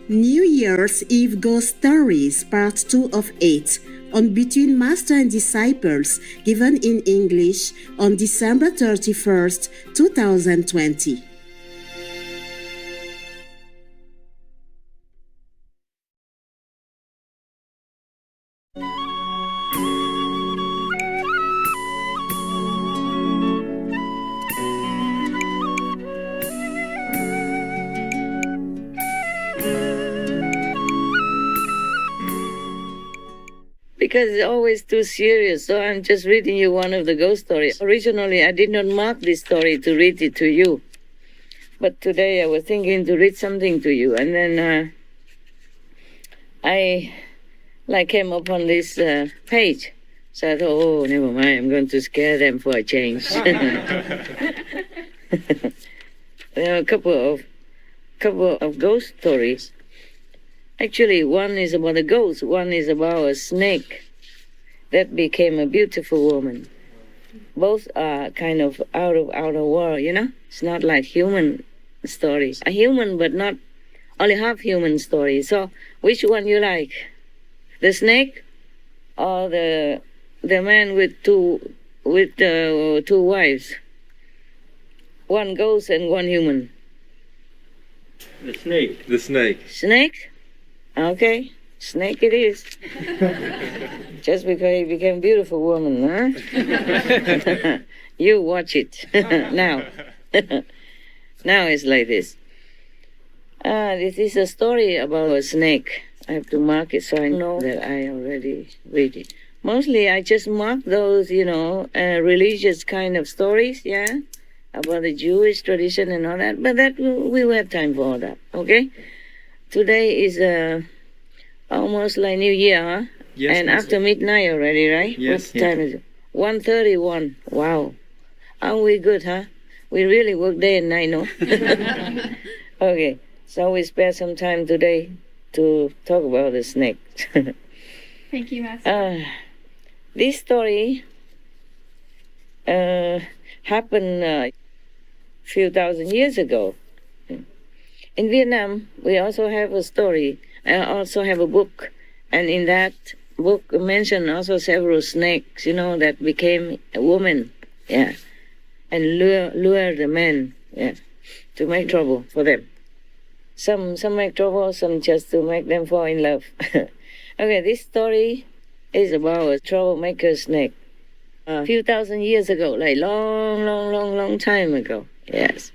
New Year's Eve Ghost Stories Part 2 of 8 on Between Master and Disciples, given in English on December 31st, 2020. Because it's always too serious, so I'm just reading you one of the ghost stories. Originally, I did not mark this story to read it to you. But today I was thinking to read something to you. And then I came upon this page. So I thought, oh, never mind, I'm going to scare them for a change. There are a couple of ghost stories. Actually, one is about a ghost, one is about a snake that became a beautiful woman. Both are kind of out of outer world, you know? It's not like human stories. A human, but not only half human story. So, which one you like? The snake or the man with two wives? One ghost and one human. The snake. The snake. Snake? Okay, snake it is. Just because he became a beautiful woman, huh? You watch it now. Now it's like this. This is a story about a snake. I have to mark it so I know that I already read it. Mostly I just mark those, religious kind of stories, yeah, about the Jewish tradition and all that. But that we will have time for all that, okay? Today is almost like New Year, huh? Yes. And after midnight already, right? Yes. What time is it? 1:31. Wow. Aren't we good, huh? We really work day and night, no? Okay. So we spare some time today to talk about the snake. Thank you, Master. This story happened a few thousand years ago. In Vietnam, we also have a story. I also have a book. And in that book mentioned also several snakes, that became a woman, yeah, and lure the men, yeah, to make trouble for them. Some make trouble, some just to make them fall in love. Okay, this story is about a troublemaker snake. A few thousand years ago, like long time ago, yes.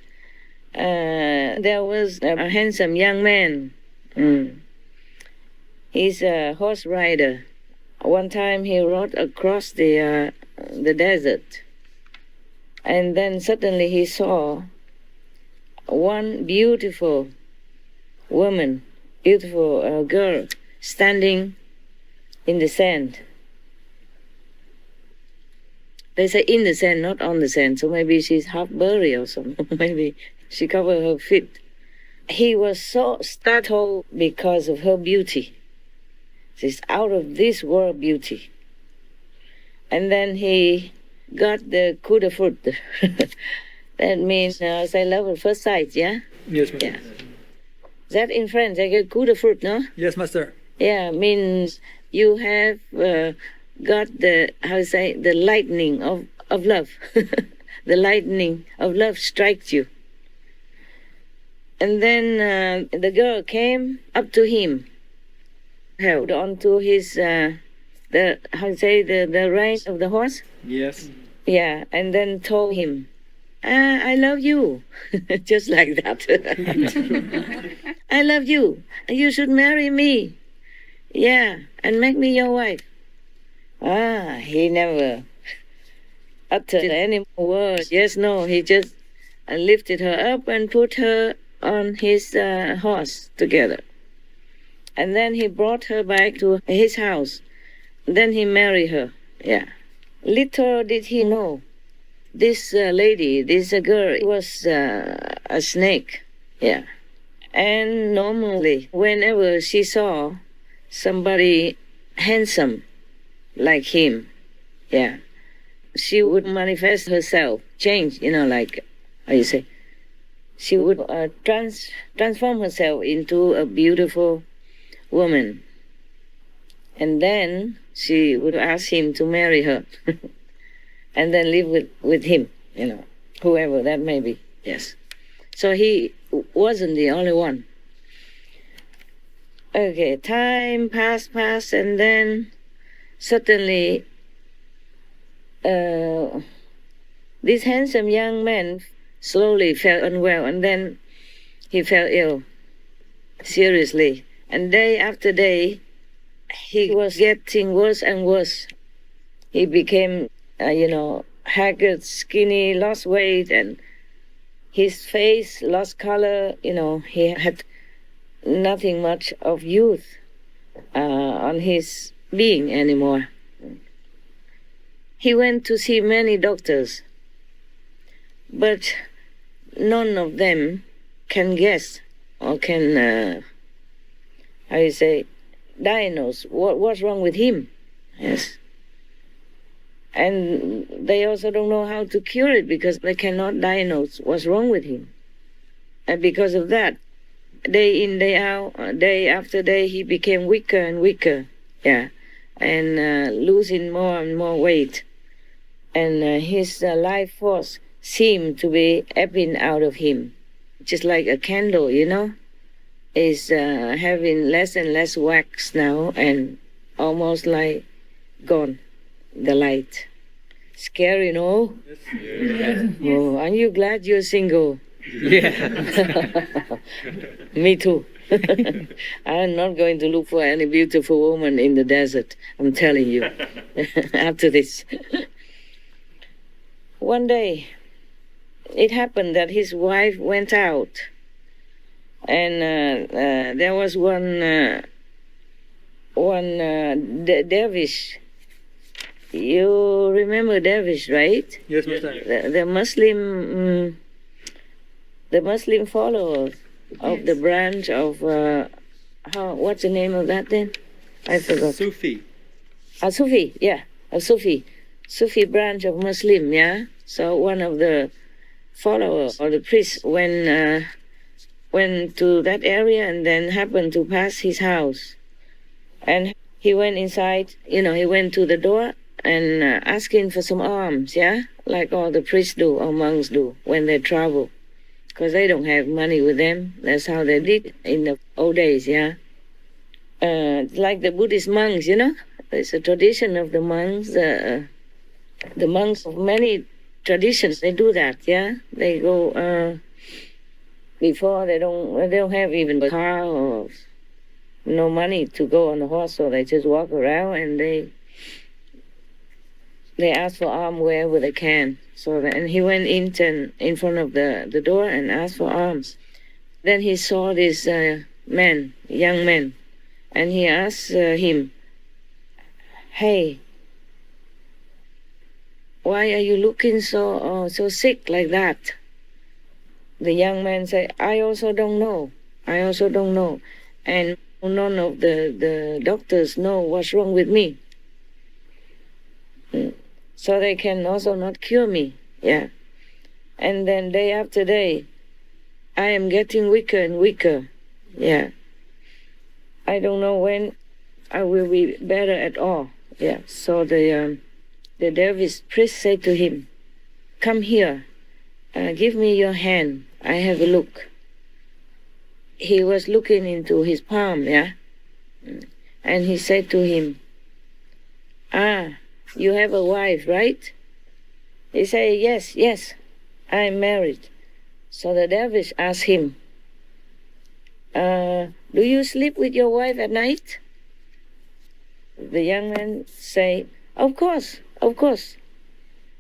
There was a handsome young man. He's a horse rider. One time he rode across the desert, and then suddenly he saw one beautiful woman, beautiful girl, standing in the sand. They say in the sand, not on the sand, so maybe she's half buried or something. Maybe she covered her feet. He was so startled because of her beauty. She's out of this world beauty. And then he got the coup de fruit. That means, say love at first sight, yeah? Yes, Master. Yeah. That in French, I get coup de fruit, no? Yes, Master. Yeah, means you have got the lightning of love. The lightning of love strikes you. And then the girl came up to him, held onto his, the rein of the horse. Yes. Yeah, and then told him, I love you. Just like that. I love you. You should marry me. Yeah, and make me your wife. He never uttered any more words. Yes, no, he just lifted her up and put her on his horse together. And then he brought her back to his house. Then he married her. Yeah. Little did he know, this lady, this girl, was a snake. Yeah. And normally, whenever she saw somebody handsome like him, yeah, she would manifest herself, change, like, how you say, she would transform herself into a beautiful woman. And then she would ask him to marry her and then live with him, whoever that may be. Yes. So he wasn't the only one. Okay, time passed, and then suddenly this handsome young man slowly fell unwell, and then he fell ill, seriously. And day after day, he was getting worse and worse. He became, haggard, skinny, lost weight, and his face lost color. He had nothing much of youth on his being anymore. He went to see many doctors, but none of them can guess or can, diagnose what's wrong with him. Yes. And they also don't know how to cure it because they cannot diagnose what's wrong with him. And because of that, day in, day out, day after day, he became weaker and weaker. Yeah. And losing more and more weight. And his life force seemed to be ebbing out of him. Just like a candle, is having less and less wax now and almost like gone, the light. Scary, no? Yeah. Oh, aren't you glad you're single? Yeah. Me too. I'm not going to look for any beautiful woman in the desert, I'm telling you, after this. One day, it happened that his wife went out, and there was one dervish. You remember dervish, right? Yes, Mr. The Muslim followers of the branch of what's the name of that then? I forgot. Sufi. A Sufi, yeah, a Sufi branch of Muslim, yeah. So one of the followers or the priests went to that area and then happened to pass his house, and he went inside. He went to the door and asking for some alms, yeah, like all the priests do or monks do when they travel, because they don't have money with them. That's how they did in the old days, yeah. Like the Buddhist monks, it's a tradition of the monks. The monks of many traditions, they do that, yeah. They go before they don't have even a car or no money to go on a horse, so they just walk around and they ask for alms wherever they can. And he went in front of the door and asked for alms. Then he saw this young man, and he asked him, "Hey, why are you looking so sick like that?" The young man said, I also don't know. And none of the doctors know what's wrong with me. So they can also not cure me. Yeah. And then day after day, I am getting weaker and weaker. Yeah. I don't know when I will be better at all. Yeah. So the dervish priest said to him, "Come here. Give me your hand. I have a look." He was looking into his palm, yeah? And he said to him, "You have a wife, right?" He said, Yes, I'm married." So the dervish asked him, "Do you sleep with your wife at night?" The young man said, Of course.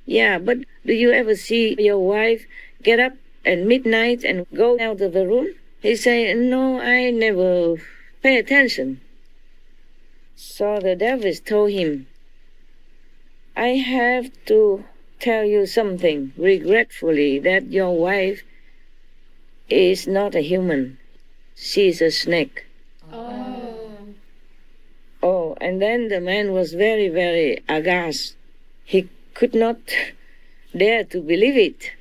"Yeah, but do you ever see your wife get up at midnight and go out of the room?" He said, "No, I never pay attention." So the dervish told him, "I have to tell you something regretfully, that your wife is not a human. She's a snake." Oh, and then the man was very, very aghast. He could not dare to believe it,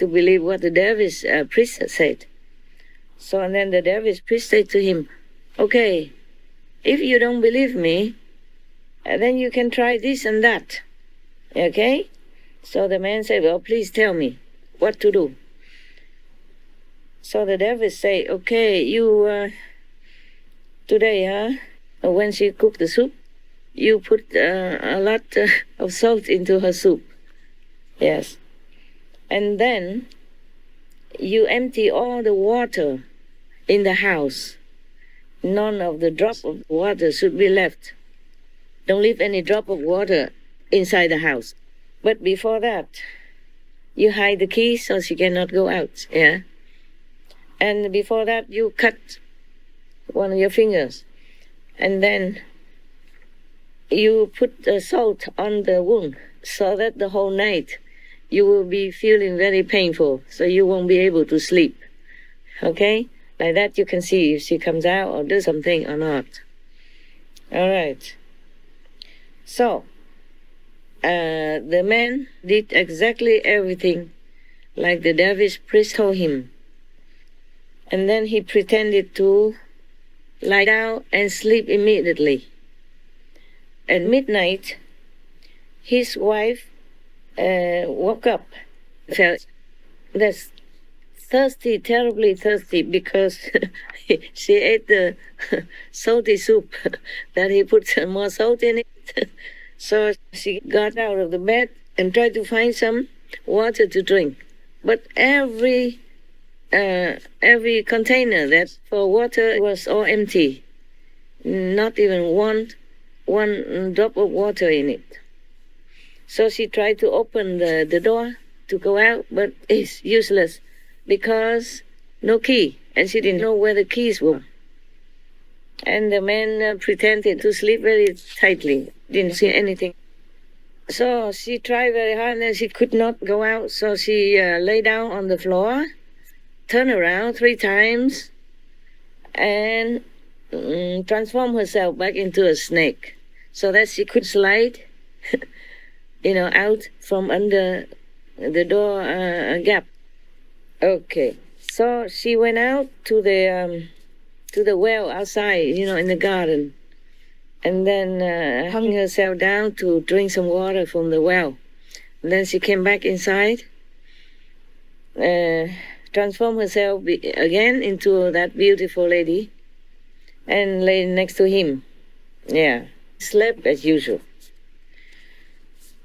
to believe what the dervish priest said. So and then the dervish priest said to him, okay, if you don't believe me, then you can try this and that. Okay? So the man said, well, please tell me what to do. So the dervish said, okay, you, today, when she cooked the soup, you put a lot of salt into her soup. Yes. And then you empty all the water in the house. None of the drop of water should be left. Don't leave any drop of water inside the house. But before that, you hide the key so she cannot go out. Yeah. And before that, you cut one of your fingers. And then you put salt on the wound so that the whole night you will be feeling very painful, so you won't be able to sleep. Okay? Like that you can see if she comes out or does something or not. All right. So, the man did exactly everything like the dervish priest told him. And then he pretended to lie down and sleep immediately. At midnight, his wife woke up, felt that's thirsty, terribly thirsty, because she ate the salty soup that he put some more salt in it. So she got out of the bed and tried to find some water to drink. But every container that for water was all empty. Not even one drop of water in it. So she tried to open the door to go out, but it's useless because no key, and she didn't know where the keys were. And the man pretended to sleep very tightly, didn't see anything. So she tried very hard and she could not go out, so she lay down on the floor, turned around 3 times, and transformed herself back into a snake so that she could slide out from under the door gap. Okay, so she went out to the well outside, in the garden, and then hung herself down to drink some water from the well. And then she came back inside, transformed herself again into that beautiful lady, and lay next to him. Yeah, slept as usual.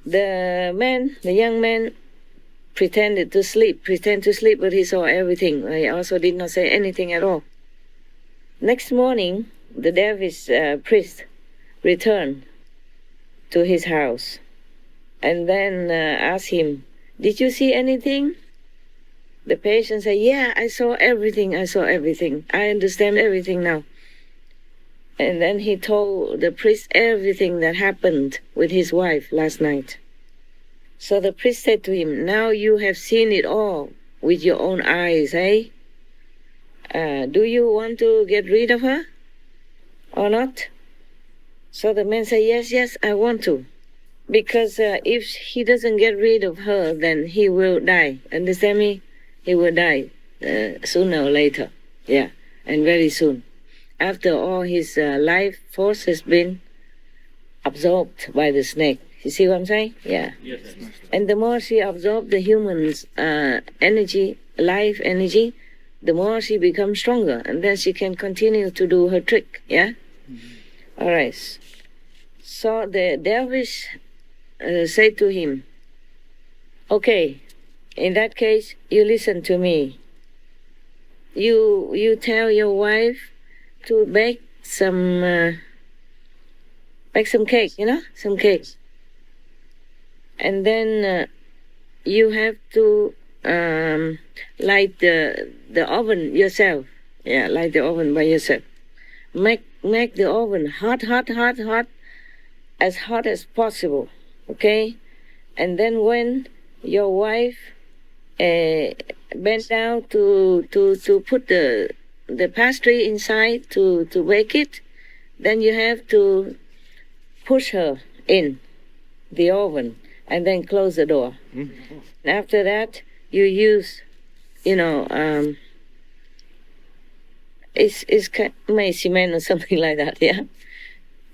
The young man, pretended to sleep, but he saw everything. He also did not say anything at all. Next morning, the dervish priest returned to his house and then asked him, did you see anything? The patient said, yeah, I saw everything. I understand everything now. And then he told the priest everything that happened with his wife last night. So the priest said to him, now you have seen it all with your own eyes, eh? Do you want to get rid of her or not? So the man said, yes, I want to. Because if he doesn't get rid of her, then he will die. Understand me? He will die sooner or later. Yeah, and very soon. After all his life force has been absorbed by the snake. You see what I'm saying? Yeah. Yes. And the more she absorbs the human's energy, life energy, the more she becomes stronger. And then she can continue to do her trick. Yeah? Mm-hmm. All right. So the dervish said to him, okay, in that case, you listen to me. You tell your wife to bake some cake, some cake. And then you have to light the oven yourself. Yeah, light the oven by yourself. Make the oven hot, as hot as possible. Okay? And then when your wife bent down to put the pastry inside to bake it, then you have to push her in the oven and then close the door. Mm-hmm. After that, you use, it's made cement or something like that, yeah,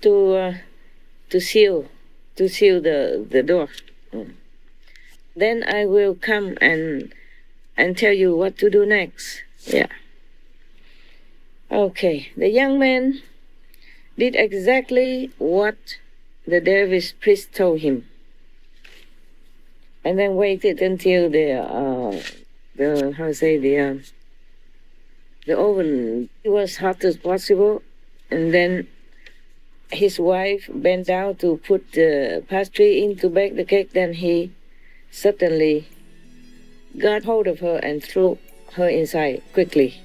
to seal the door. Then I will come and tell you what to do next. Yeah. Okay. The young man did exactly what the dervish priest told him, and then waited until the oven was hot as possible, and then his wife bent down to put the pastry in to bake the cake. Then he suddenly got hold of her and threw her inside quickly.